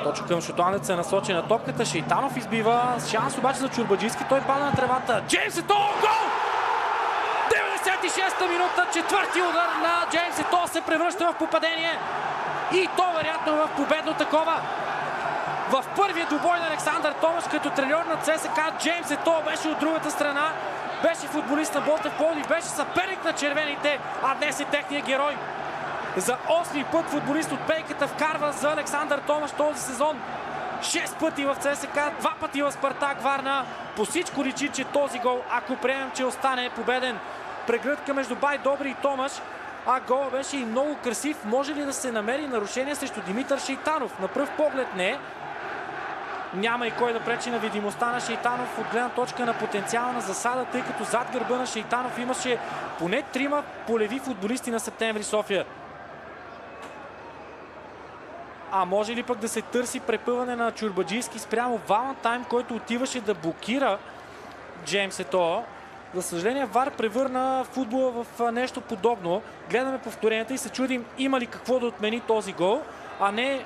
Точно към шотландеца е насочена топката. Шейтанов избива. Шанс обаче за Чорбаджийски. Той пада на тревата. Джеймс Ето! Гол! 96-та минута. Четвърти удар на Джеймс Ето се превръща в попадение. И то вероятно в победно такова. В първия двубой на Александър Томаш като треньор на ЦСКА, Джеймс Ето беше от другата страна. Беше футболист на Ботев Пловдив, беше съперник на червените, а днес е техният герой. За 8-ми път футболист от пейката вкарва за Александър Томаш този сезон. 6 пъти в ЦСКА, 2 пъти в Спартак Варна. По всичко личи, че този гол, ако приемем, че остане победен. Прегръдка между Бай Добри и Томаш. А гол беше и много красив. Може ли да се намери нарушение срещу Димитър Шейтанов? На пръв поглед не. Няма и кой да пречи на видимостта на Шейтанов от гледна точка на потенциална засада, тъй като зад гърба на Шейтанов имаше поне 3 полеви футболисти на Септември София. А може ли пък да се търси препъване на Чорбаджийски спрямо Валентайн, който отиваше да блокира Джеймс Ето? За съжаление, ВАР превърна футбола в нещо подобно. Гледаме повторенията и се чудим има ли какво да отмени този гол, а не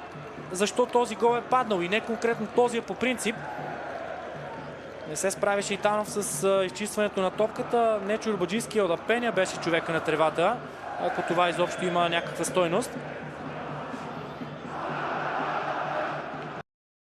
защо този гол е паднал и не конкретно този е по принцип. Не се справи Шейтанов с изчистването на топката. Не Чорбаджийски, Елда Пеня беше човека на тревата, ако това изобщо има някаква стойност.